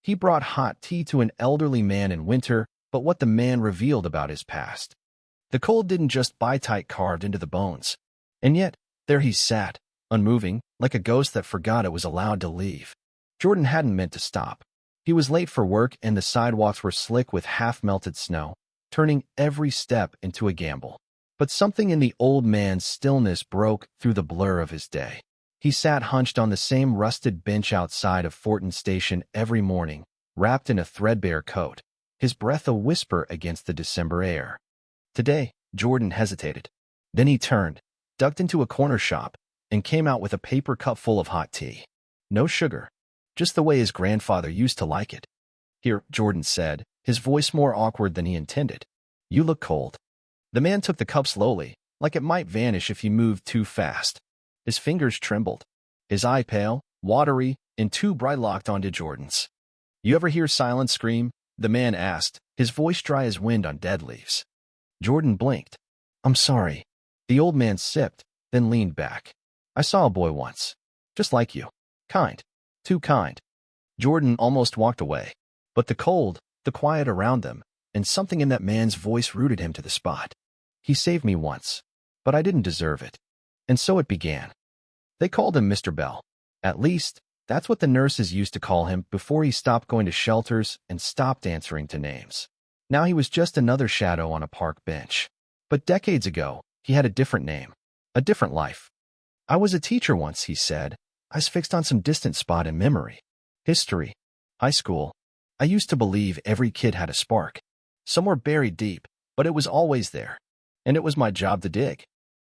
He brought hot tea to an elderly man in winter, but what the man revealed about his past. The cold didn't just bite tight carved into the bones. And yet, there he sat, unmoving, like a ghost that forgot it was allowed to leave. Jordan hadn't meant to stop. He was late for work and the sidewalks were slick with half-melted snow, turning every step into a gamble. But something in the old man's stillness broke through the blur of his day. He sat hunched on the same rusted bench outside of Fortin Station every morning, wrapped in a threadbare coat, his breath a whisper against the December air. Today, Jordan hesitated. Then he turned, ducked into a corner shop, and came out with a paper cup full of hot tea. No sugar, just the way his grandfather used to like it. "Here," Jordan said, his voice more awkward than he intended. "You look cold." The man took the cup slowly, like it might vanish if he moved too fast. His fingers trembled, his eye pale, watery, and too bright locked onto Jordan's. "You ever hear silence scream?" the man asked, his voice dry as wind on dead leaves. Jordan blinked. "I'm sorry." The old man sipped, then leaned back. "I saw a boy once. Just like you. Kind. Too kind." Jordan almost walked away. But the cold, the quiet around them, and something in that man's voice rooted him to the spot. "He saved me once, but I didn't deserve it." And so it began. They called him Mr. Bell. At least, that's what the nurses used to call him before he stopped going to shelters and stopped answering to names. Now he was just another shadow on a park bench. But decades ago, he had a different name, a different life. "I was a teacher once," he said. "I was fixed on some distant spot in memory. History. High school. I used to believe every kid had a spark. Somewhere buried deep, but it was always there. And it was my job to dig."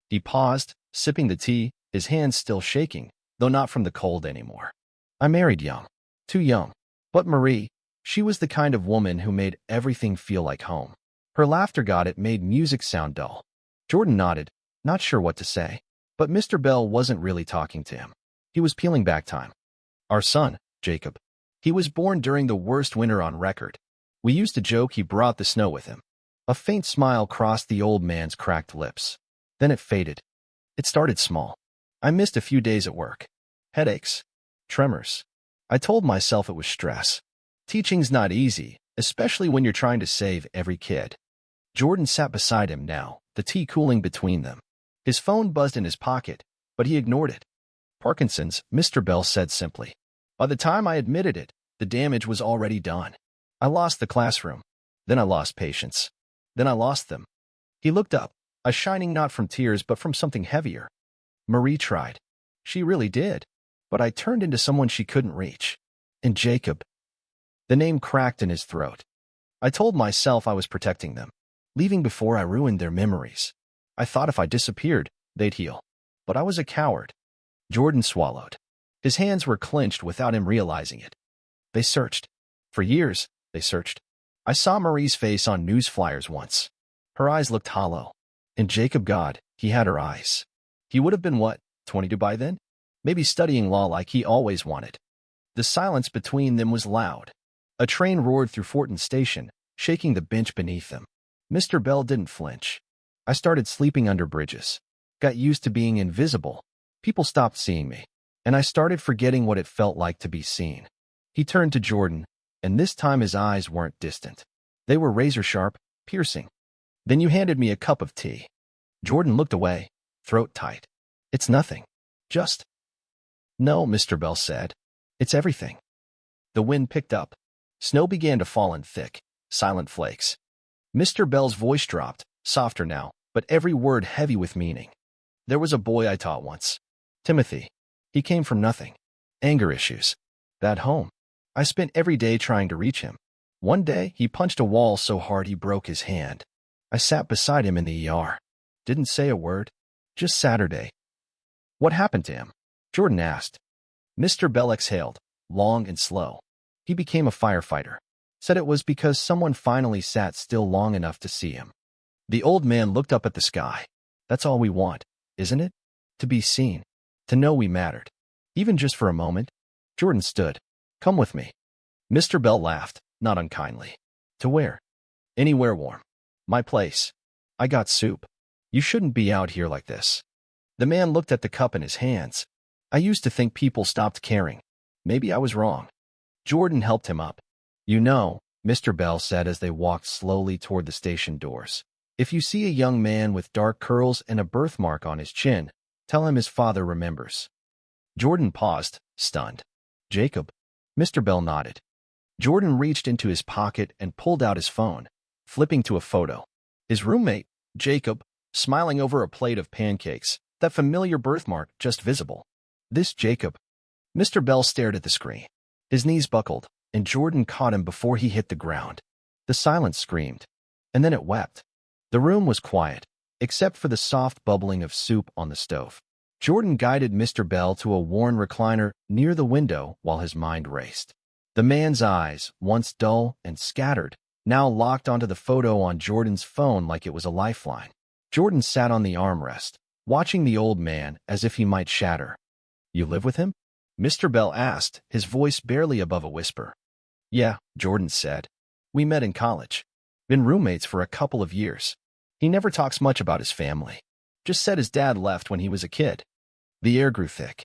He paused, sipping the tea, his hands still shaking, though not from the cold anymore. "I married young. Too young. But Marie, she was the kind of woman who made everything feel like home. Her laughter made music sound dull." Jordan nodded, not sure what to say. But Mr. Bell wasn't really talking to him. He was peeling back time. "Our son, Jacob. He was born during the worst winter on record. We used to joke he brought the snow with him." A faint smile crossed the old man's cracked lips. Then it faded. "It started small. I missed a few days at work. Headaches. Tremors. I told myself it was stress. Teaching's not easy, especially when you're trying to save every kid." Jordan sat beside him now, the tea cooling between them. His phone buzzed in his pocket, but he ignored it. "Parkinson's," Mr. Bell said simply. "By the time I admitted it, the damage was already done. I lost the classroom. Then I lost patients. Then I lost them." He looked up, a shining not from tears but from something heavier. "Marie tried. She really did. But I turned into someone she couldn't reach. And Jacob." The name cracked in his throat. "I told myself I was protecting them, leaving before I ruined their memories. I thought if I disappeared, they'd heal. But I was a coward." Jordan swallowed. His hands were clenched without him realizing it. "They searched. For years, they searched. I saw Marie's face on news flyers once. Her eyes looked hollow. And Jacob, God, he had her eyes. He would have been what, 22 by then? Maybe studying law like he always wanted." The silence between them was loud. A train roared through Fortin Station, shaking the bench beneath them. Mr. Bell didn't flinch. "I started sleeping under bridges. Got used to being invisible. People stopped seeing me. And I started forgetting what it felt like to be seen." He turned to Jordan, and this time his eyes weren't distant. They were razor-sharp, piercing. "Then you handed me a cup of tea." Jordan looked away, throat tight. "It's nothing. Just—" "No," Mr. Bell said. "It's everything." The wind picked up. Snow began to fall in thick, silent flakes. Mr. Bell's voice dropped, softer now, but every word heavy with meaning. "There was a boy I taught once. Timothy. He came from nothing. Anger issues. That home. I spent every day trying to reach him. One day, he punched a wall so hard he broke his hand. I sat beside him in the ER. Didn't say a word. Just Saturday." "What happened to him?" Jordan asked. Mr. Bell exhaled, long and slow. "He became a firefighter. Said it was because someone finally sat still long enough to see him." The old man looked up at the sky. "That's all we want, isn't it? To be seen. To know we mattered. Even just for a moment." Jordan stood. "Come with me." Mr. Bell laughed, not unkindly. "To where?" "Anywhere warm. My place. I got soup. You shouldn't be out here like this." The man looked at the cup in his hands. "I used to think people stopped caring. Maybe I was wrong. Jordan helped him up. You know, Mr. Bell said as they walked slowly toward the station doors. If you see a young man with dark curls and a birthmark on his chin, tell him his father remembers. Jordan paused, stunned. Jacob? Mr. Bell nodded. Jordan reached into his pocket and pulled out his phone, flipping to a photo. His roommate, Jacob, smiling over a plate of pancakes, that familiar birthmark just visible. This Jacob. Mr. Bell stared at the screen. His knees buckled, and Jordan caught him before he hit the ground. The silence screamed, and then it wept. The room was quiet, except for the soft bubbling of soup on the stove. Jordan guided Mr. Bell to a worn recliner near the window while his mind raced. The man's eyes, once dull and scattered, now locked onto the photo on Jordan's phone like it was a lifeline. Jordan sat on the armrest, watching the old man as if he might shatter. You live with him? Mr. Bell asked, his voice barely above a whisper. Yeah, Jordan said. We met in college. Been roommates for a couple of years. He never talks much about his family. Just said his dad left when he was a kid. The air grew thick.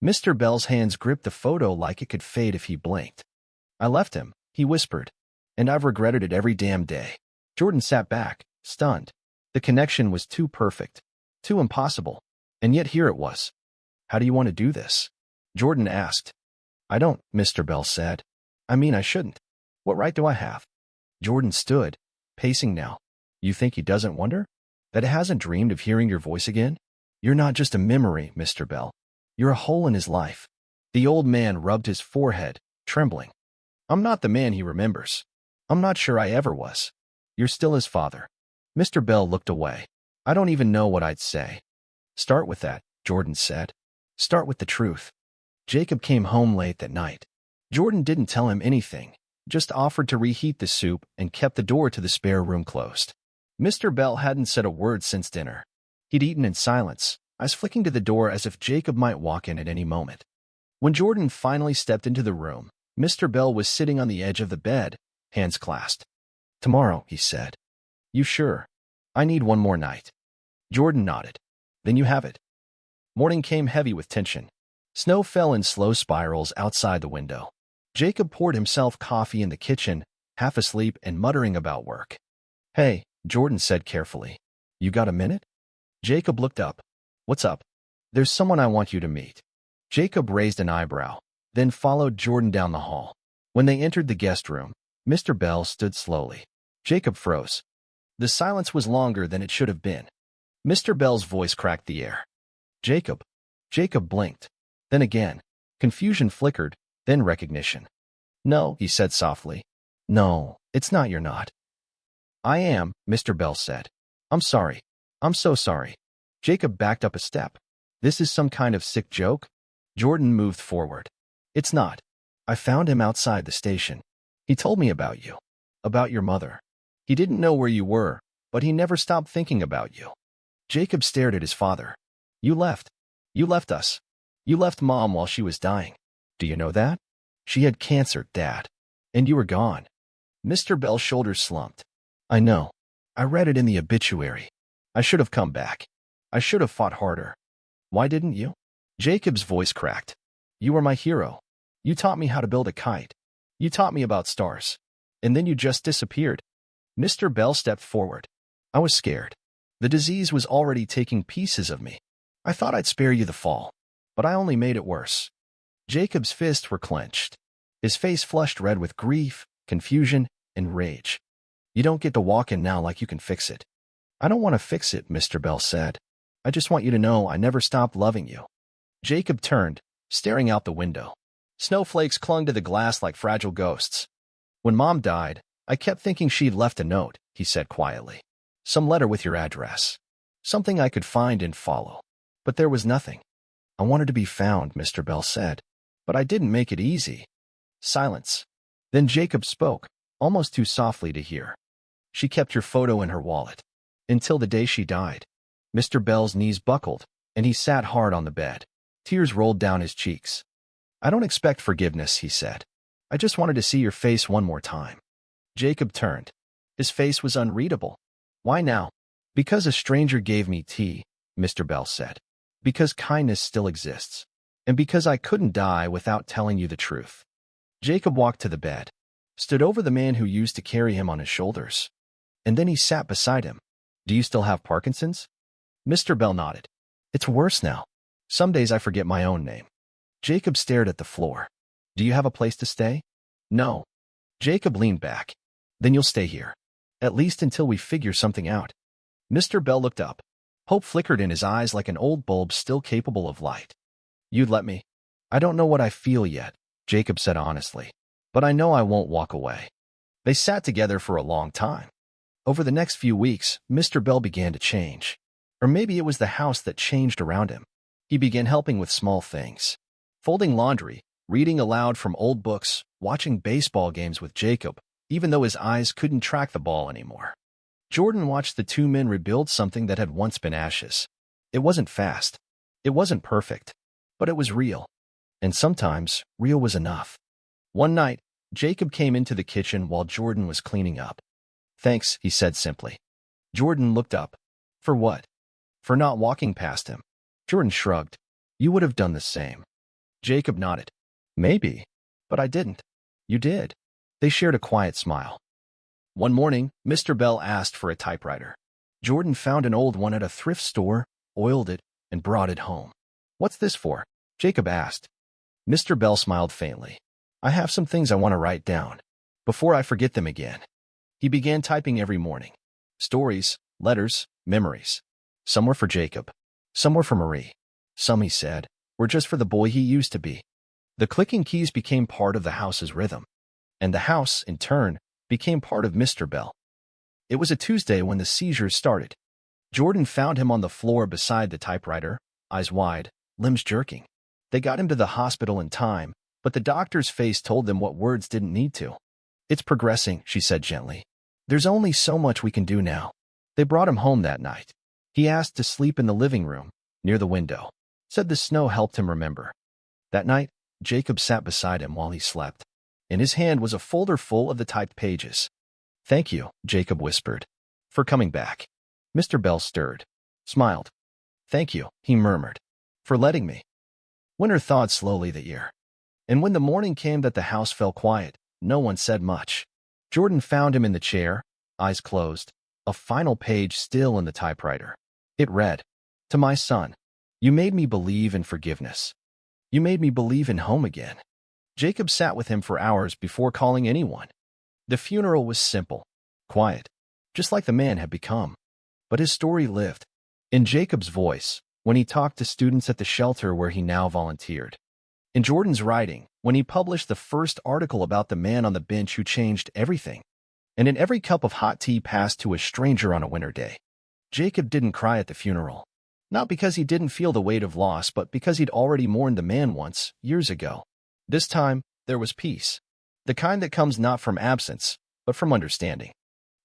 Mr. Bell's hands gripped the photo like it could fade if he blinked. I left him, he whispered, and I've regretted it every damn day. Jordan sat back, stunned. The connection was too perfect, too impossible, and yet here it was. How do you want to do this? Jordan asked. I don't, Mr. Bell said. I mean, I shouldn't. What right do I have? Jordan stood, pacing now. You think he doesn't wonder? That he hasn't dreamed of hearing your voice again? You're not just a memory, Mr. Bell. You're a hole in his life. The old man rubbed his forehead, trembling. I'm not the man he remembers. I'm not sure I ever was. You're still his father. Mr. Bell looked away. I don't even know what I'd say. Start with that, Jordan said. Start with the truth. Jacob came home late that night. Jordan didn't tell him anything, just offered to reheat the soup and kept the door to the spare room closed. Mr. Bell hadn't said a word since dinner. He'd eaten in silence, eyes flicking to the door as if Jacob might walk in at any moment. When Jordan finally stepped into the room, Mr. Bell was sitting on the edge of the bed, hands clasped. Tomorrow, he said. You sure? I need one more night. Jordan nodded. Then you have it. Morning came heavy with tension. Snow fell in slow spirals outside the window. Jacob poured himself coffee in the kitchen, half asleep and muttering about work. Hey, Jordan said carefully. You got a minute? Jacob looked up. What's up? There's someone I want you to meet. Jacob raised an eyebrow, then followed Jordan down the hall. When they entered the guest room, Mr. Bell stood slowly. Jacob froze. The silence was longer than it should have been. Mr. Bell's voice cracked the air. Jacob. Jacob blinked. Then again. Confusion flickered, then recognition. No, he said softly. No, it's not you're not. I am, Mr. Bell said. I'm sorry. I'm so sorry. Jacob backed up a step. This is some kind of sick joke? Jordan moved forward. It's not. I found him outside the station. He told me about you. About your mother. He didn't know where you were, but he never stopped thinking about you. Jacob stared at his father. You left. You left us. You left Mom while she was dying. Do you know that? She had cancer, Dad. And you were gone. Mr. Bell's shoulders slumped. I know. I read it in the obituary. I should have come back. I should have fought harder. Why didn't you? Jacob's voice cracked. You were my hero. You taught me how to build a kite. You taught me about stars. And then you just disappeared. Mr. Bell stepped forward. I was scared. The disease was already taking pieces of me. I thought I'd spare you the fall, but I only made it worse. Jacob's fists were clenched. His face flushed red with grief, confusion, and rage. You don't get to walk in now like you can fix it. I don't want to fix it, Mr. Bell said. I just want you to know I never stopped loving you. Jacob turned, staring out the window. Snowflakes clung to the glass like fragile ghosts. When Mom died, I kept thinking she'd left a note, he said quietly. Some letter with your address. Something I could find and follow. But there was nothing. I wanted to be found, Mr. Bell said. But I didn't make it easy. Silence. Then Jacob spoke, almost too softly to hear. She kept your photo in her wallet. Until the day she died. Mr. Bell's knees buckled, and he sat hard on the bed. Tears rolled down his cheeks. I don't expect forgiveness, he said. I just wanted to see your face one more time. Jacob turned. His face was unreadable. Why now? Because a stranger gave me tea, Mr. Bell said. Because kindness still exists. And because I couldn't die without telling you the truth. Jacob walked to the bed, stood over the man who used to carry him on his shoulders, and then he sat beside him. Do you still have Parkinson's? Mr. Bell nodded. It's worse now. Some days I forget my own name. Jacob stared at the floor. Do you have a place to stay? No. Jacob leaned back. Then you'll stay here. At least until we figure something out. Mr. Bell looked up. Hope flickered in his eyes like an old bulb still capable of light. You'd let me? I don't know what I feel yet, Jacob said honestly, but I know I won't walk away. They sat together for a long time. Over the next few weeks, Mr. Bell began to change. Or maybe it was the house that changed around him. He began helping with small things. Folding laundry, reading aloud from old books, watching baseball games with Jacob, even though his eyes couldn't track the ball anymore. Jordan watched the two men rebuild something that had once been ashes. It wasn't fast. It wasn't perfect. But it was real. And sometimes, real was enough. One night, Jacob came into the kitchen while Jordan was cleaning up. Thanks, he said simply. Jordan looked up. For what? For not walking past him. Jordan shrugged. You would have done the same. Jacob nodded. Maybe. But I didn't. You did. They shared a quiet smile. One morning, Mr. Bell asked for a typewriter. Jordan found an old one at a thrift store, oiled it, and brought it home. What's this for? Jacob asked. Mr. Bell smiled faintly. I have some things I want to write down, before I forget them again. He began typing every morning. Stories, letters, memories. Some were for Jacob. Some were for Marie. Some, he said, were just for the boy he used to be. The clicking keys became part of the house's rhythm. And the house, in turn, became part of Mr. Bell. It was a Tuesday when the seizures started. Jordan found him on the floor beside the typewriter, eyes wide, limbs jerking. They got him to the hospital in time, but the doctor's face told them what words didn't need to. It's progressing, she said gently. There's only so much we can do now. They brought him home that night. He asked to sleep in the living room, near the window. Said the snow helped him remember. That night, Jacob sat beside him while he slept. In his hand was a folder full of the typed pages. Thank you, Jacob whispered, for coming back. Mr. Bell stirred, smiled. Thank you, he murmured, for letting me. Winter thawed slowly that year. And when the morning came that the house fell quiet, no one said much. Jordan found him in the chair, eyes closed, a final page still in the typewriter. It read, To my son, you made me believe in forgiveness. You made me believe in home again. Jacob sat with him for hours before calling anyone. The funeral was simple, quiet, just like the man had become. But his story lived. In Jacob's voice, when he talked to students at the shelter where he now volunteered. In Jordan's writing, when he published the first article about the man on the bench who changed everything. And in every cup of hot tea passed to a stranger on a winter day. Jacob didn't cry at the funeral. Not because he didn't feel the weight of loss, but because he'd already mourned the man once, years ago. This time, there was peace. The kind that comes not from absence, but from understanding.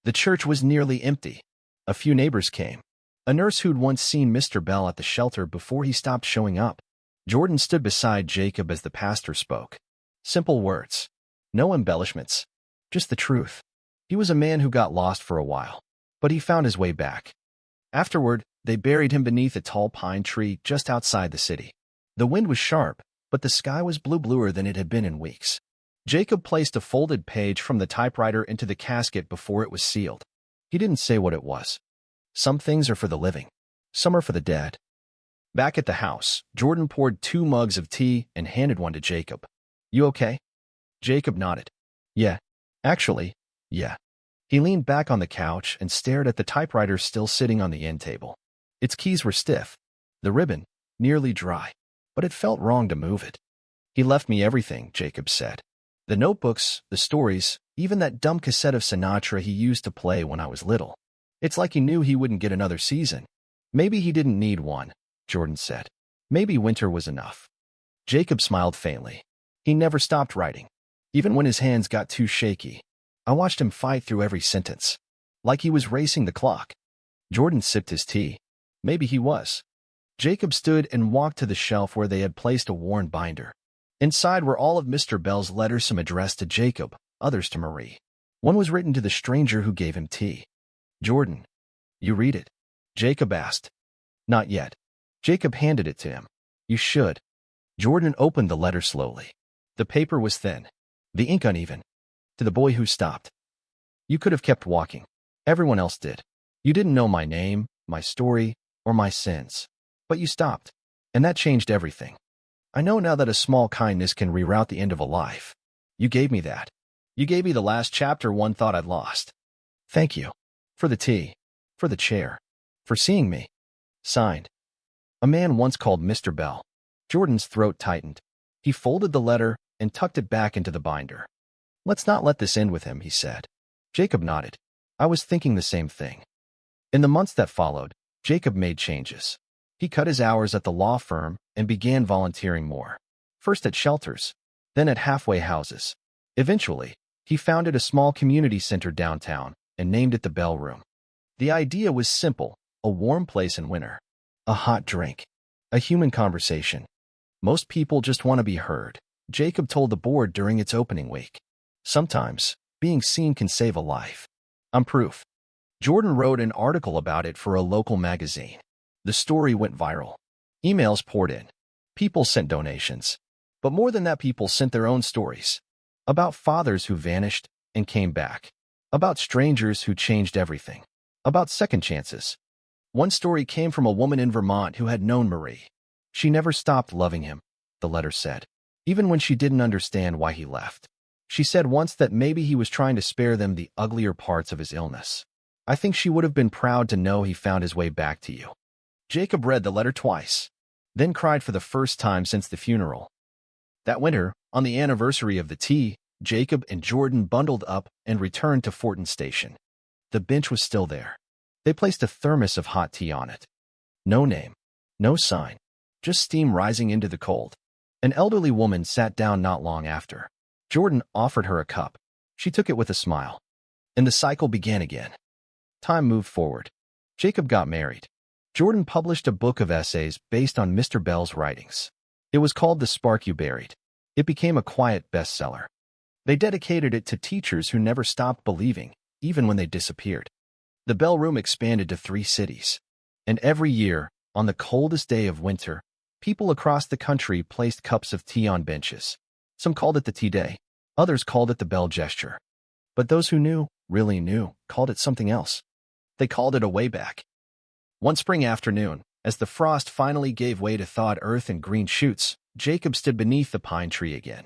The church was nearly empty. A few neighbors came. A nurse who'd once seen Mr. Bell at the shelter before he stopped showing up. Jordan stood beside Jacob as the pastor spoke. Simple words. No embellishments. Just the truth. He was a man who got lost for a while, but he found his way back. Afterward, they buried him beneath a tall pine tree just outside the city. The wind was sharp, but the sky was bluer than it had been in weeks. Jacob placed a folded page from the typewriter into the casket before it was sealed. He didn't say what it was. Some things are for the living. Some are for the dead. Back at the house, Jordan poured 2 mugs of tea and handed one to Jacob. You okay? Jacob nodded. Yeah. Actually, yeah. He leaned back on the couch and stared at the typewriter still sitting on the end table. Its keys were stiff. The ribbon, nearly dry. But it felt wrong to move it. He left me everything, Jacob said. The notebooks, the stories, even that dumb cassette of Sinatra he used to play when I was little. It's like he knew he wouldn't get another season. Maybe he didn't need one, Jordan said. Maybe winter was enough. Jacob smiled faintly. He never stopped writing, even when his hands got too shaky. I watched him fight through every sentence, like he was racing the clock. Jordan sipped his tea. Maybe he was. Jacob stood and walked to the shelf where they had placed a worn binder. Inside were all of Mr. Bell's letters, some addressed to Jacob, others to Marie. One was written to the stranger who gave him tea. Jordan, you read it? Jacob asked. Not yet. Jacob handed it to him. You should. Jordan opened the letter slowly. The paper was thin. the ink uneven. To the boy who stopped. You could have kept walking. Everyone else did. You didn't know my name, my story, or my sins. But you stopped. And that changed everything. I know now that a small kindness can reroute the end of a life. You gave me that. You gave me the last chapter one thought I'd lost. Thank you. For the tea. For the chair. For seeing me. Signed. A man once called Mr. Bell. Jordan's throat tightened. He folded the letter and tucked it back into the binder. Let's not let this end with him, he said. Jacob nodded. I was thinking the same thing. In the months that followed, Jacob made changes. He cut his hours at the law firm and began volunteering more. First at shelters, then at halfway houses. Eventually, he founded a small community center downtown and named it the Bell Room. The idea was simple, a warm place in winter. A hot drink. A human conversation. Most people just want to be heard, Jacob told the board during its opening week. Sometimes, being seen can save a life. I'm proof. Jordan wrote an article about it for a local magazine. The story went viral. Emails poured in. People sent donations. But more than that, people sent their own stories. About fathers who vanished and came back. About strangers who changed everything. About second chances. One story came from a woman in Vermont who had known Marie. She never stopped loving him, the letter said, even when she didn't understand why he left. She said once that maybe he was trying to spare them the uglier parts of his illness. I think she would have been proud to know he found his way back to you. Jacob read the letter twice, then cried for the first time since the funeral. That winter, on the anniversary of the tea, Jacob and Jordan bundled up and returned to Fortin Station. The bench was still there. They placed a thermos of hot tea on it. No name, no sign, just steam rising into the cold. An elderly woman sat down not long after. Jordan offered her a cup. She took it with a smile. And the cycle began again. Time moved forward. Jacob got married. Jordan published a book of essays based on Mr. Bell's writings. It was called The Spark You Buried. It became a quiet bestseller. They dedicated it to teachers who never stopped believing, even when they disappeared. The Bell Room expanded to 3 cities. And every year, on the coldest day of winter, people across the country placed cups of tea on benches. Some called it the tea day. Others called it the Bell gesture. But those who knew, really knew, called it something else. They called it a way back. One spring afternoon, as the frost finally gave way to thawed earth and green shoots, Jacob stood beneath the pine tree again.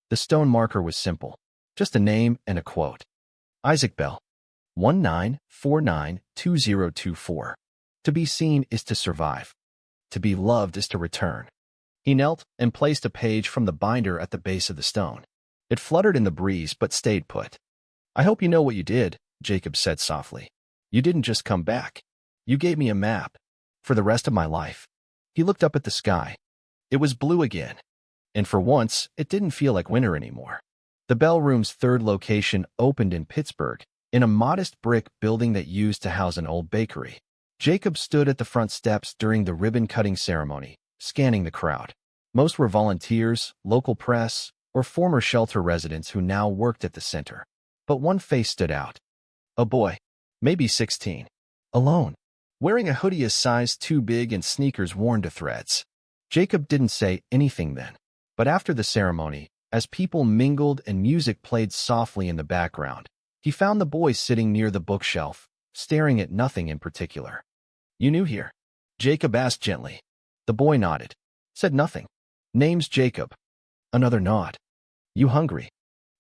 The stone marker was simple, just a name and a quote. Isaac Bell, 1949-2024. To be seen is to survive. To be loved is to return. He knelt and placed a page from the binder at the base of the stone. It fluttered in the breeze but stayed put. I hope you know what you did, Jacob said softly. You didn't just come back. You gave me a map. For the rest of my life. He looked up at the sky. It was blue again. And for once, it didn't feel like winter anymore. The Bell Room's third location opened in Pittsburgh, in a modest brick building that used to house an old bakery. Jacob stood at the front steps during the ribbon-cutting ceremony, scanning the crowd. Most were volunteers, local press, or former shelter residents who now worked at the center. But one face stood out. A boy, maybe 16, alone, wearing a hoodie a size too big and sneakers worn to threads. Jacob didn't say anything then, but after the ceremony, as people mingled and music played softly in the background, he found the boy sitting near the bookshelf, staring at nothing in particular. You knew here? Jacob asked gently. The boy nodded. Said nothing. Name's Jacob. Another nod. You hungry?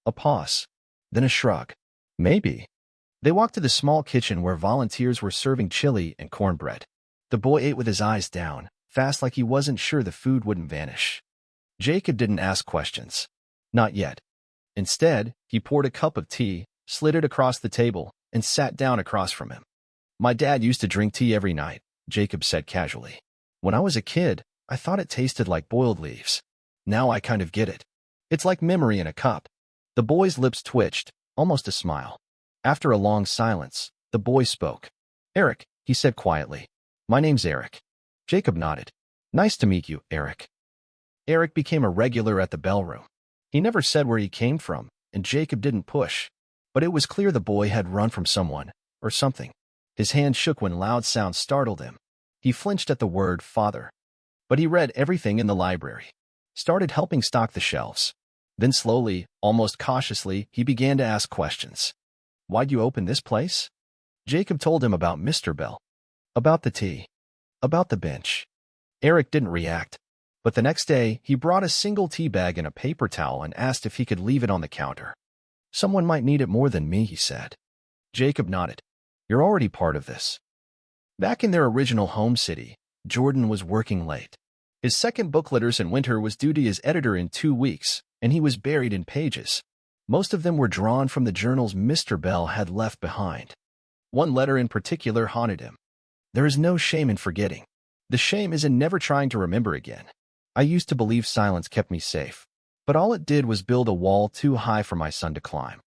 A pause. Then a shrug. Maybe. They walked to the small kitchen where volunteers were serving chili and cornbread. The boy ate with his eyes down, fast like he wasn't sure the food wouldn't vanish. Jacob didn't ask questions. Not yet. Instead, he poured a cup of tea, slid it across the table, and sat down across from him. My dad used to drink tea every night, Jacob said casually. When I was a kid, I thought it tasted like boiled leaves. Now I kind of get it. It's like memory in a cup. The boy's lips twitched, almost a smile. After a long silence, the boy spoke. Eric, he said quietly. My name's Eric. Jacob nodded. Nice to meet you, Eric. Eric became a regular at the Bell Room. He never said where he came from, and Jacob didn't push. But it was clear the boy had run from someone, or something. His hand shook when loud sounds startled him. He flinched at the word father. But he read everything in the library. Started helping stock the shelves. Then slowly, almost cautiously, he began to ask questions. Why'd you open this place? Jacob told him about Mr. Bell, about the tea, about the bench. Eric didn't react, but the next day he brought a single tea bag and a paper towel and asked if he could leave it on the counter. Someone might need it more than me, he said. Jacob nodded. You're already part of this. Back in their original home city, Jordan was working late. His second book, Letters in Winter, was due to his editor in 2 weeks, and he was buried in pages. Most of them were drawn from the journals Mr. Bell had left behind. One letter in particular haunted him. There is no shame in forgetting. The shame is in never trying to remember again. I used to believe silence kept me safe, but all it did was build a wall too high for my son to climb.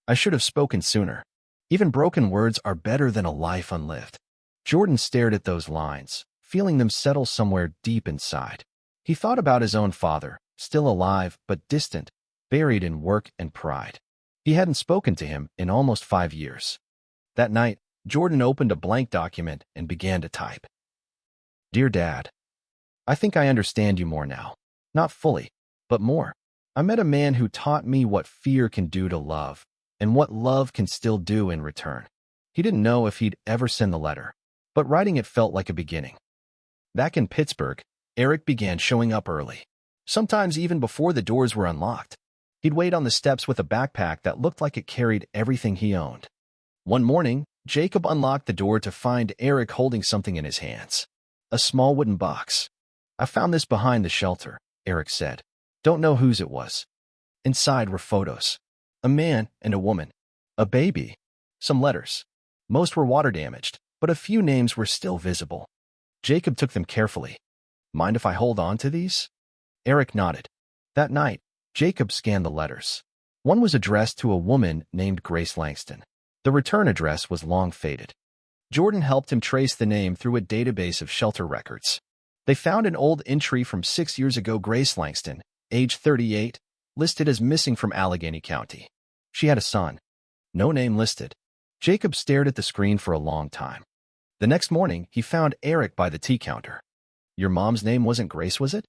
I should have spoken sooner. Even broken words are better than a life unlived. Jordan stared at those lines, feeling them settle somewhere deep inside. He thought about his own father, still alive but distant, buried in work and pride. He hadn't spoken to him in almost 5 years. That night, Jordan opened a blank document and began to type. Dear Dad, I think I understand you more now. Not fully, but more. I met a man who taught me what fear can do to love, and what love can still do in return. He didn't know if he'd ever send the letter, but writing it felt like a beginning. Back in Pittsburgh, Eric began showing up early, sometimes even before the doors were unlocked. He'd wait on the steps with a backpack that looked like it carried everything he owned. One morning, Jacob unlocked the door to find Eric holding something in his hands. A small wooden box. I found this behind the shelter, Eric said. Don't know whose it was. Inside were photos. A man and a woman. A baby. Some letters. Most were water damaged, but a few names were still visible. Jacob took them carefully. Mind if I hold on to these? Eric nodded. That night, Jacob scanned the letters. One was addressed to a woman named Grace Langston. The return address was long faded. Jordan helped him trace the name through a database of shelter records. They found an old entry from 6 years ago. Grace Langston, age 38, listed as missing from Allegheny County. She had a son. No name listed. Jacob stared at the screen for a long time. The next morning, he found Eric by the tea counter. Your mom's name wasn't Grace, was it?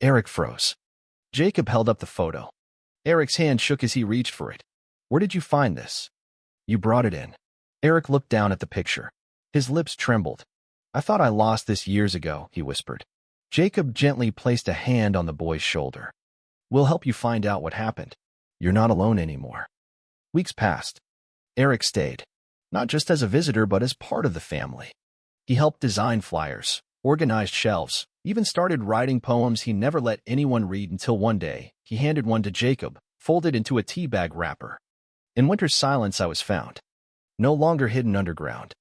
Eric froze. Jacob held up the photo. Eric's hand shook as he reached for it. Where did you find this? You brought it in. Eric looked down at the picture. His lips trembled. I thought I lost this years ago, he whispered. Jacob gently placed a hand on the boy's shoulder. We'll help you find out what happened. You're not alone anymore. Weeks passed. Eric stayed, not just as a visitor but as part of the family. He helped design flyers, organized shelves, even started writing poems he never let anyone read until one day he handed one to Jacob, folded into a tea bag wrapper. In winter's silence I was found, no longer hidden underground.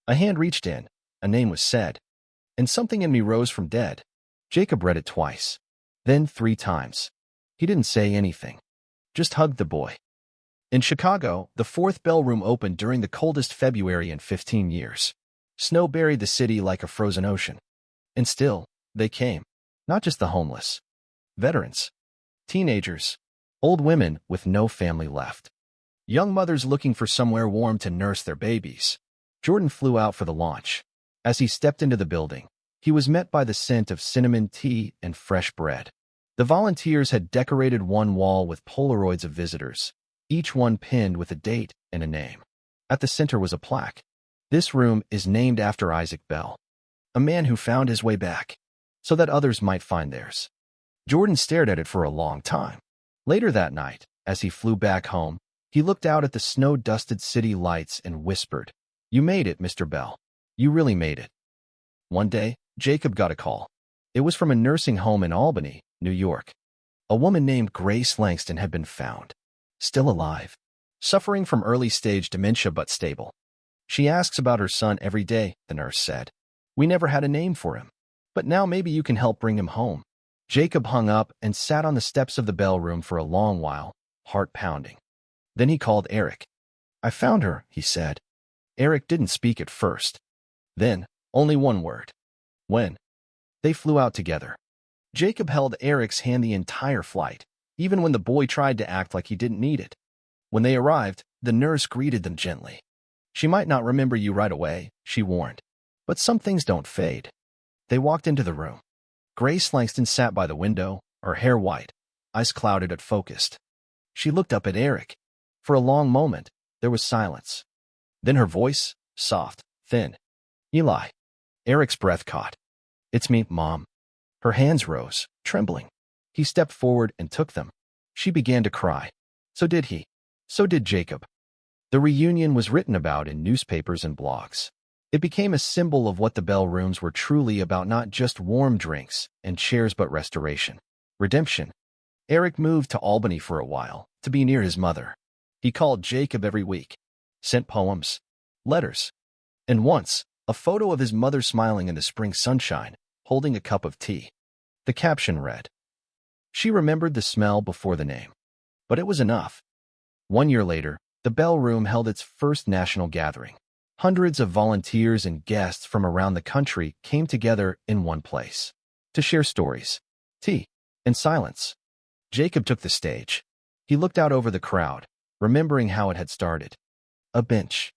A hand reached in, a name was said, and something in me rose from dead. Jacob read it twice, then 3 times. He didn't say anything, just hugged the boy. In Chicago, the 4th bell room opened during the coldest February in 15 years. Snow buried the city like a frozen ocean. And still, they came. Not just the homeless. Veterans. Teenagers. Old women with no family left. Young mothers looking for somewhere warm to nurse their babies. Jordan flew out for the launch. As he stepped into the building, he was met by the scent of cinnamon tea and fresh bread. The volunteers had decorated one wall with Polaroids of visitors, each one pinned with a date and a name. At the center was a plaque. This room is named after Isaac Bell, a man who found his way back, so that others might find theirs. Jordan stared at it for a long time. Later that night, as he flew back home, he looked out at the snow-dusted city lights and whispered, You made it, Mr. Bell. You really made it. One day, Jacob got a call. It was from a nursing home in Albany, New York. A woman named Grace Langston had been found, still alive, suffering from early-stage dementia but stable. She asks about her son every day, the nurse said. We never had a name for him, but now maybe you can help bring him home. Jacob hung up and sat on the steps of the bell room for a long while, heart pounding. Then he called Eric. I found her, he said. Eric didn't speak at first. Then, only one word. When? They flew out together. Jacob held Eric's hand the entire flight, even when the boy tried to act like he didn't need it. When they arrived, the nurse greeted them gently. She might not remember you right away, she warned, but some things don't fade. They walked into the room. Grace Langston sat by the window, her hair white, eyes clouded but focused. She looked up at Eric. For a long moment, there was silence. Then her voice, soft, thin. Eli. Eric's breath caught. It's me, Mom. Her hands rose, trembling. He stepped forward and took them. She began to cry. So did he. So did Jacob. The reunion was written about in newspapers and blogs. It became a symbol of what the Bell Rooms were truly about, not just warm drinks and chairs but restoration. Redemption. Eric moved to Albany for a while, to be near his mother. He called Jacob every week, sent poems, letters, and once, a photo of his mother smiling in the spring sunshine, holding a cup of tea. The caption read, "She remembered the smell before the name." But it was enough. 1 year later, the Bell Room held its first national gathering. Hundreds of volunteers and guests from around the country came together in one place to share stories, tea, and silence. Jacob took the stage. He looked out over the crowd, remembering how it had started. A bench,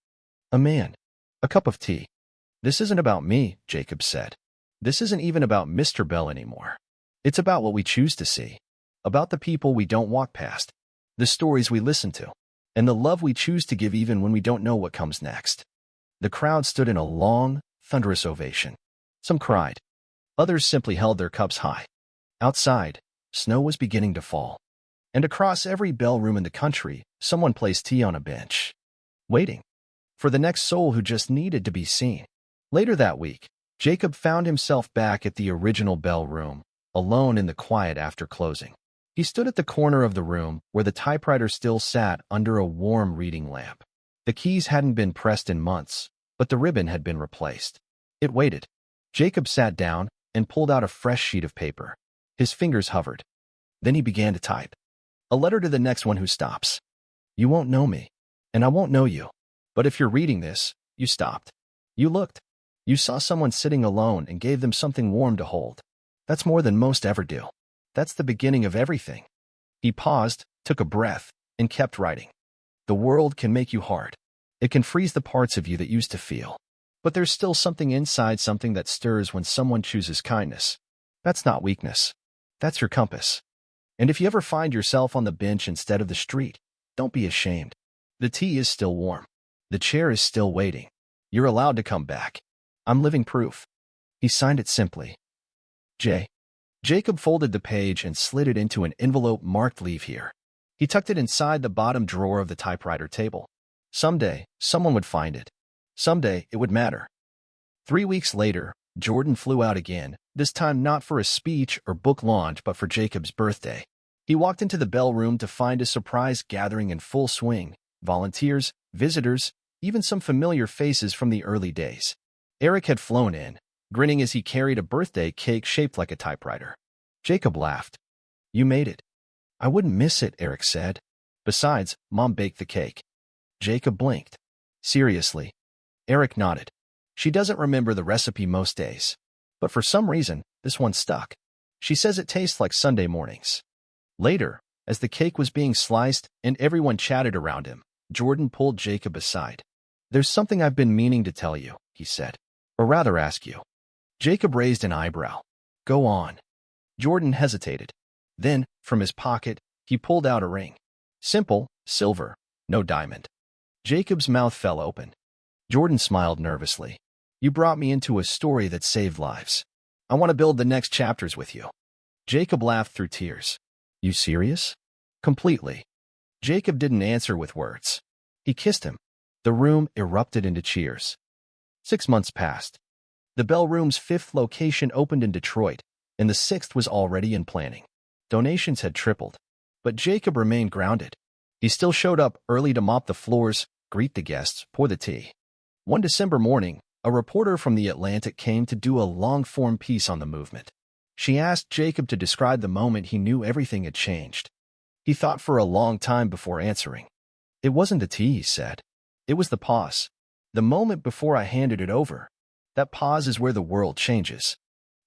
a man, a cup of tea. This isn't about me, Jacob said. This isn't even about Mr. Bell anymore. It's about what we choose to see, about the people we don't walk past, the stories we listen to, and the love we choose to give even when we don't know what comes next. The crowd stood in a long, thunderous ovation. Some cried. Others simply held their cups high. Outside, snow was beginning to fall. And across every Bell Room in the country, someone placed tea on a bench, waiting for the next soul who just needed to be seen. Later that week, Jacob found himself back at the original Bell Room, alone in the quiet after closing. He stood at the corner of the room where the typewriter still sat under a warm reading lamp. The keys hadn't been pressed in months, but the ribbon had been replaced. It waited. Jacob sat down and pulled out a fresh sheet of paper. His fingers hovered. Then he began to type. A letter to the next one who stops. You won't know me, and I won't know you. But if you're reading this, you stopped. You looked. You saw someone sitting alone and gave them something warm to hold. That's more than most ever do. That's the beginning of everything. He paused, took a breath, and kept writing. The world can make you hard. It can freeze the parts of you that used to feel. But there's still something inside, something that stirs when someone chooses kindness. That's not weakness. That's your compass. And if you ever find yourself on the bench instead of the street, don't be ashamed. The tea is still warm. The chair is still waiting. You're allowed to come back. I'm living proof. He signed it simply. J. Jacob folded the page and slid it into an envelope marked "Leave here." He tucked it inside the bottom drawer of the typewriter table. Someday, someone would find it. Someday, it would matter. 3 weeks later, Jordan flew out again, this time not for a speech or book launch, but for Jacob's birthday. He walked into the Bell Room to find a surprise gathering in full swing. Volunteers, visitors, even some familiar faces from the early days. Eric had flown in, grinning as he carried a birthday cake shaped like a typewriter. Jacob laughed. You made it. I wouldn't miss it, Eric said. Besides, Mom baked the cake. Jacob blinked. Seriously? Eric nodded. She doesn't remember the recipe most days. But for some reason, this one stuck. She says it tastes like Sunday mornings. Later, as the cake was being sliced and everyone chatted around him, Jordan pulled Jacob aside. There's something I've been meaning to tell you, he said. Or rather ask you. Jacob raised an eyebrow. Go on. Jordan hesitated. Then, from his pocket, he pulled out a ring. Simple, silver, no diamond. Jacob's mouth fell open. Jordan smiled nervously. You brought me into a story that saved lives. I want to build the next chapters with you. Jacob laughed through tears. You serious? Completely. Jacob didn't answer with words. He kissed him. The room erupted into cheers. 6 months passed. The Bell Room's 5th location opened in Detroit, and the 6th was already in planning. Donations had tripled, but Jacob remained grounded. He still showed up early to mop the floors, greet the guests, pour the tea. One December morning, a reporter from The Atlantic came to do a long-form piece on the movement. She asked Jacob to describe the moment he knew everything had changed. He thought for a long time before answering. It wasn't the tea, he said. It was the pause. The moment before I handed it over. That pause is where the world changes.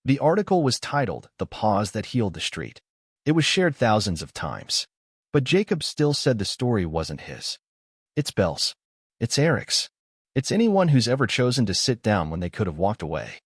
The article was titled "The Pause That Healed the Street." It was shared thousands of times. But Jacob still said the story wasn't his. It's Bell's. It's Eric's. It's anyone who's ever chosen to sit down when they could have walked away.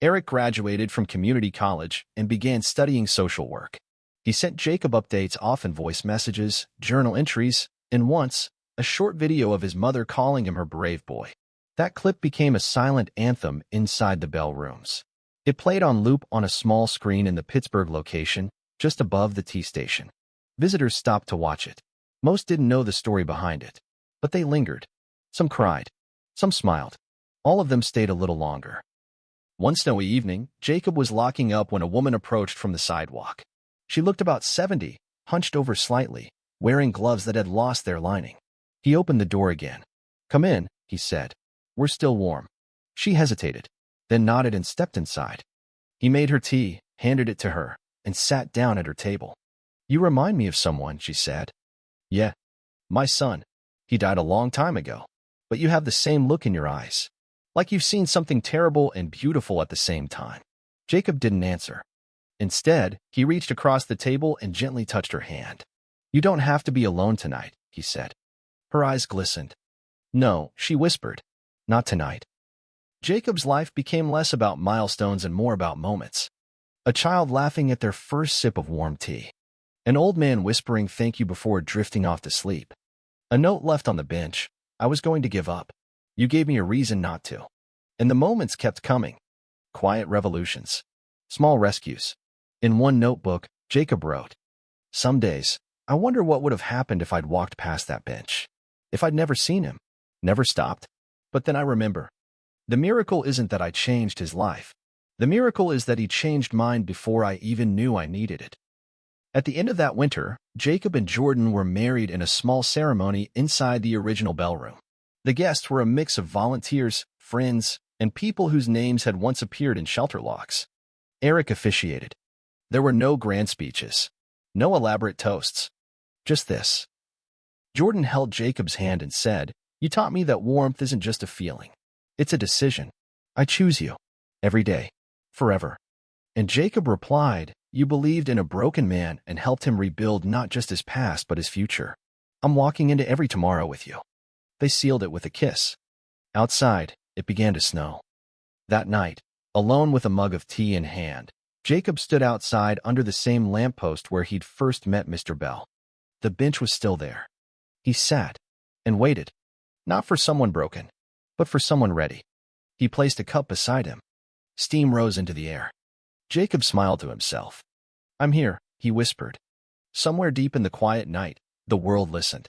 Eric graduated from community college and began studying social work. He He sent Jacob updates, often voice messages, journal entries, and once, a short video of his mother calling him her brave boy. That clip became a silent anthem inside the Bell rooms. It played on loop on a small screen in the Pittsburgh location, just above the T station. Visitors stopped to watch it. Most didn't know the story behind it, but they lingered. Some cried. Some smiled. All of them stayed a little longer. One snowy evening, Jacob was locking up when a woman approached from the sidewalk. She looked about 70, hunched over slightly, wearing gloves that had lost their lining. He opened the door again. "Come in," he said. "We're still warm." She hesitated, then nodded and stepped inside. He made her tea, handed it to her, and sat down at her table. "You remind me of someone," she said. "Yeah, my son. He died a long time ago. But you have the same look in your eyes, like you've seen something terrible and beautiful at the same time." Jacob didn't answer. Instead, he reached across the table and gently touched her hand. "You don't have to be alone tonight," he said. Her eyes glistened. "No," she whispered. "Not tonight." Jacob's life became less about milestones and more about moments. A child laughing at their first sip of warm tea. An old man whispering thank you before drifting off to sleep. A note left on the bench. "I was going to give up. You gave me a reason not to." And the moments kept coming. Quiet revolutions. Small rescues. In one notebook, Jacob wrote, "Some days, I wonder what would have happened if I'd walked past that bench. If I'd never seen him, never stopped. But then I remember. The miracle isn't that I changed his life. The miracle is that he changed mine before I even knew I needed it." At the end of that winter, Jacob and Jordan were married in a small ceremony inside the original Bell Room. The guests were a mix of volunteers, friends, and people whose names had once appeared in shelter logs. Eric officiated. There were no grand speeches, no elaborate toasts, just this. Jordan held Jacob's hand and said, "You taught me that warmth isn't just a feeling. It's a decision. I choose you. Every day. Forever." And Jacob replied, "You believed in a broken man and helped him rebuild not just his past but his future. I'm walking into every tomorrow with you." They sealed it with a kiss. Outside, it began to snow. That night, alone with a mug of tea in hand, Jacob stood outside under the same lamppost where he'd first met Mr. Bell. The bench was still there. He sat and waited, not for someone broken, but for someone ready. He placed a cup beside him. Steam rose into the air. Jacob smiled to himself. "I'm here," he whispered. Somewhere deep in the quiet night, the world listened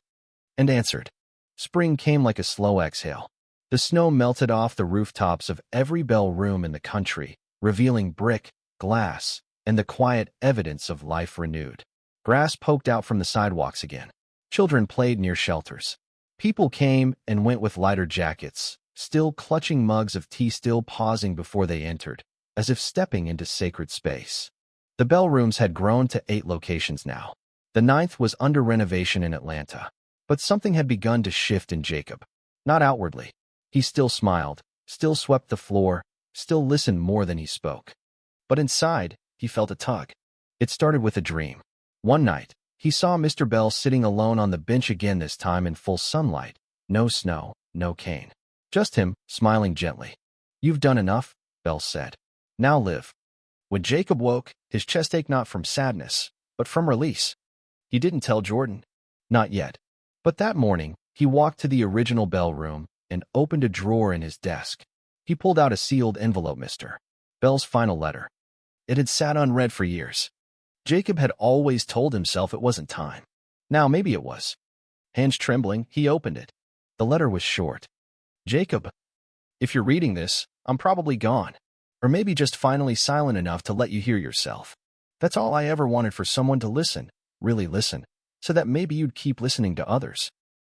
and answered. Spring came like a slow exhale. The snow melted off the rooftops of every Bell room in the country, revealing brick, glass, and the quiet evidence of life renewed. Grass poked out from the sidewalks again. Children played near shelters. People came and went with lighter jackets, still clutching mugs of tea, still pausing before they entered, as if stepping into sacred space. The Bell rooms had grown to 8 locations now. The 9th was under renovation in Atlanta. But something had begun to shift in Jacob. Not outwardly. He still smiled, still swept the floor, still listened more than he spoke. But inside, he felt a tug. It started with a dream. One night, he saw Mr. Bell sitting alone on the bench again, this time in full sunlight. No snow, no cane. Just him, smiling gently. "You've done enough," Bell said. "Now live." When Jacob woke, his chest ached not from sadness, but from release. He didn't tell Jordan. Not yet. But that morning, he walked to the original Bell room and opened a drawer in his desk. He pulled out a sealed envelope, Mr. Bell's final letter. It had sat unread for years. Jacob had always told himself it wasn't time. Now maybe it was. Hands trembling, he opened it. The letter was short. "Jacob, if you're reading this, I'm probably gone. Or maybe just finally silent enough to let you hear yourself. That's all I ever wanted, for someone to listen, really listen, so that maybe you'd keep listening to others.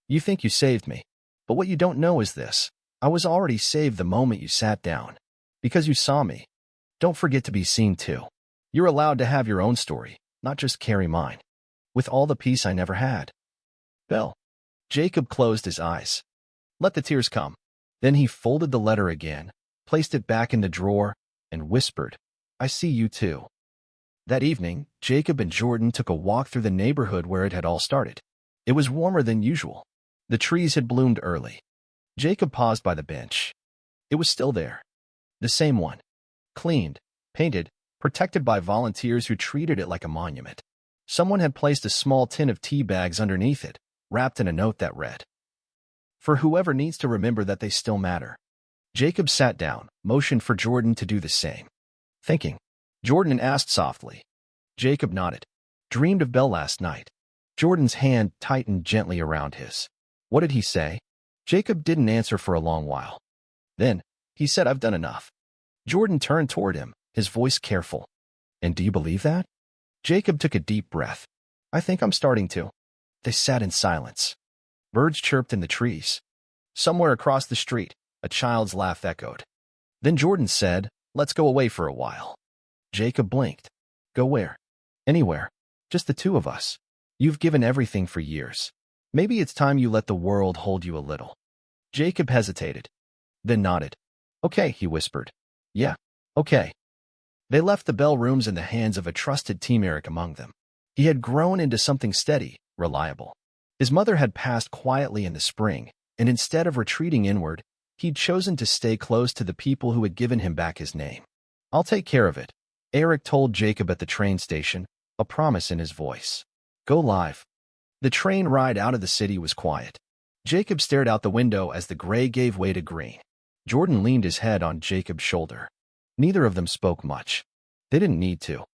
You think you saved me. But what you don't know is this. I was already saved the moment you sat down. Because you saw me. Don't forget to be seen too. You're allowed to have your own story, not just carry mine. With all the peace I never had. Bell." Jacob closed his eyes. Let the tears come. Then he folded the letter again, placed it back in the drawer, and whispered, "I see you too." That evening, Jacob and Jordan took a walk through the neighborhood where it had all started. It was warmer than usual. The trees had bloomed early. Jacob paused by the bench. It was still there. The same one. Cleaned, painted, protected by volunteers who treated it like a monument. Someone had placed a small tin of tea bags underneath it, wrapped in a note that read, "For whoever needs to remember that they still matter." Jacob sat down, motioned for Jordan to do the same. Thinking, Jordan asked softly. Jacob nodded. "Dreamed of Belle last night." Jordan's hand tightened gently around his. "What did he say?" Jacob didn't answer for a long while. Then, he said, "I've done enough." Jordan turned toward him, his voice careful. "And do you believe that?" Jacob took a deep breath. "I think I'm starting to." They sat in silence. Birds chirped in the trees. Somewhere across the street, a child's laugh echoed. Then Jordan said, "Let's go away for a while." Jacob blinked. "Go where?" "Anywhere. Just the two of us. You've given everything for years. Maybe it's time you let the world hold you a little." Jacob hesitated, then nodded. "Okay," he whispered. "Yeah, okay." They left the Bell rooms in the hands of a trusted team, Eric among them. He had grown into something steady, reliable. His mother had passed quietly in the spring, and instead of retreating inward, he'd chosen to stay close to the people who had given him back his name. "I'll take care of it," Eric told Jacob at the train station, a promise in his voice. "Go live." The train ride out of the city was quiet. Jacob stared out the window as the gray gave way to green. Jordan leaned his head on Jacob's shoulder. Neither of them spoke much. They didn't need to.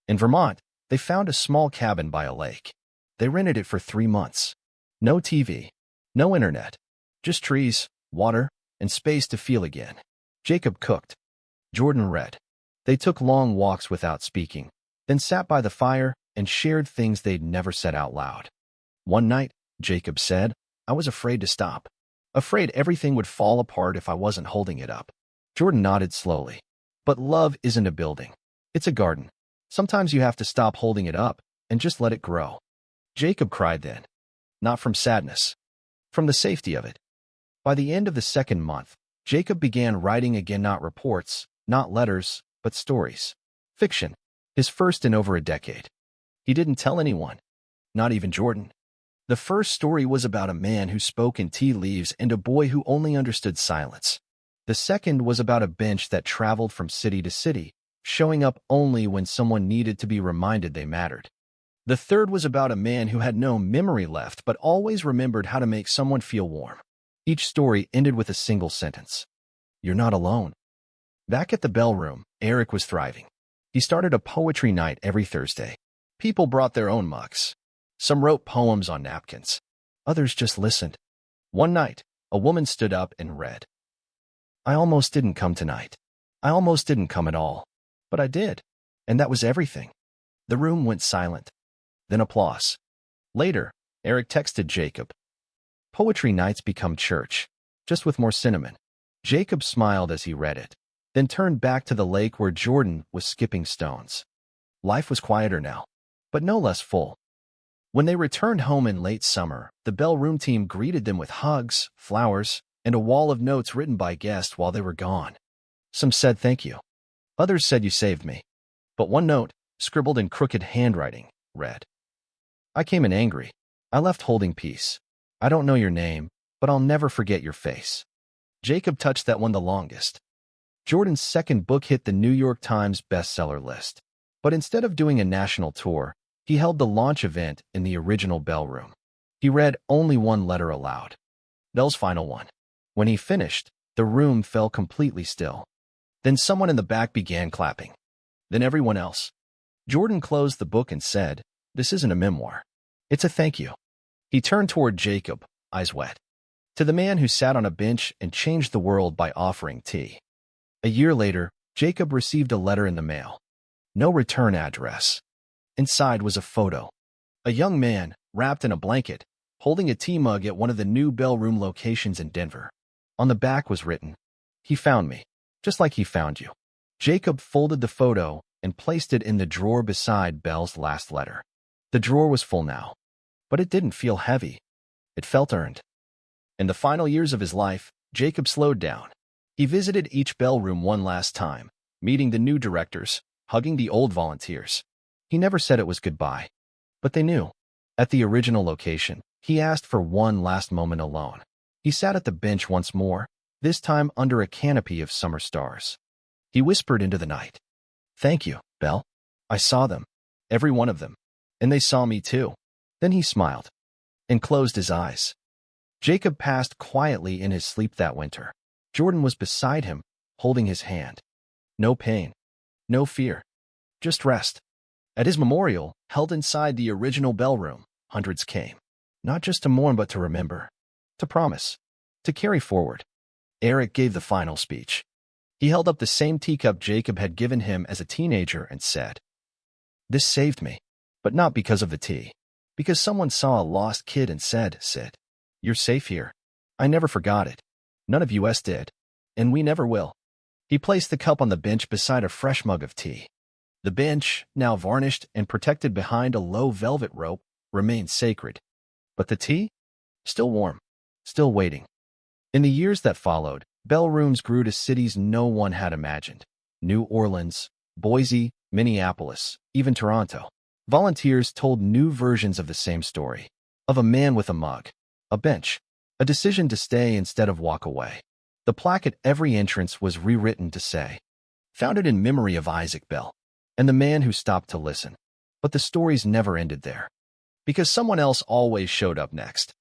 In Vermont, they found a small cabin by a lake. They rented it for 3 months. No TV, no internet, just trees, water, and space to feel again. Jacob cooked. Jordan read. They took long walks without speaking, then sat by the fire and shared things they'd never said out loud. One night, Jacob said, "I was afraid to stop. Afraid everything would fall apart if I wasn't holding it up." Jordan nodded slowly. "But love isn't a building. It's a garden. Sometimes you have to stop holding it up and just let it grow." Jacob cried then. Not from sadness. From the safety of it. By the end of the second month, Jacob began writing again, not reports, not letters, but stories. Fiction. His first in over a decade. He didn't tell anyone. Not even Jordan. The first story was about a man who spoke in tea leaves and a boy who only understood silence. The second was about a bench that traveled from city to city, showing up only when someone needed to be reminded they mattered. The third was about a man who had no memory left but always remembered how to make someone feel warm. Each story ended with a single sentence. "You're not alone." Back at the Bell Room, Eric was thriving. He started a poetry night every Thursday. People brought their own mugs. Some wrote poems on napkins. Others just listened. One night, a woman stood up and read, "I almost didn't come tonight. I almost didn't come at all. But I did. And that was everything." The room went silent. Then applause. Later, Eric texted Jacob. "Poetry nights become church, just with more cinnamon." Jacob smiled as he read it, then turned back to the lake where Jordan was skipping stones. Life was quieter now, but no less full. When they returned home in late summer, the Bell Room team greeted them with hugs, flowers, and a wall of notes written by guests while they were gone. Some said thank you. Others said you saved me. But one note, scribbled in crooked handwriting, read, "I came in angry. I left holding peace. I don't know your name, but I'll never forget your face." Jacob touched that one the longest. Jordan's second book hit the New York Times bestseller list. But instead of doing a national tour, he held the launch event in the original Bell Room. He read only one letter aloud. Bell's final one. When he finished, the room fell completely still. Then someone in the back began clapping. Then everyone else. Jordan closed the book and said, "This isn't a memoir. It's a thank you." He turned toward Jacob, eyes wet. "To the man who sat on a bench and changed the world by offering tea." A year later, Jacob received a letter in the mail. No return address. Inside was a photo. A young man, wrapped in a blanket, holding a tea mug at one of the new Bell Room locations in Denver. On the back was written, "He found me, just like he found you." Jacob folded the photo and placed it in the drawer beside Bell's last letter. The drawer was full now, but it didn't feel heavy. It felt earned. In the final years of his life, Jacob slowed down. He visited each Bell Room one last time, meeting the new directors, hugging the old volunteers. He never said it was goodbye, but they knew. At the original location, he asked for one last moment alone. He sat at the bench once more, this time under a canopy of summer stars. He whispered into the night, "Thank you, Bell. I saw them, every one of them, And they saw me too. Then he smiled and closed his eyes. Jacob passed quietly in his sleep that winter. Jordan was beside him, holding his hand. No pain, no fear, just rest. At his memorial, held inside the original bell room, hundreds came. Not just to mourn but to remember, to promise, to carry forward. Eric gave the final speech. He held up the same teacup Jacob had given him as a teenager and said, "This saved me, but not because of the tea. Because someone saw a lost kid and said, 'Sid, you're safe here.' I never forgot it. None of us did. And we never will." He placed the cup on the bench beside a fresh mug of tea. The bench, now varnished and protected behind a low velvet rope, remained sacred. But the tea? Still warm, still waiting. In the years that followed, bell rooms grew to cities no one had imagined. New Orleans, Boise, Minneapolis, even Toronto. Volunteers told new versions of the same story. Of a man with a mug, a bench, a decision to stay instead of walk away. The plaque at every entrance was rewritten to say, "Founded in memory of Isaac Bell, and the man who stopped to listen." But the stories never ended there. Because someone else always showed up next.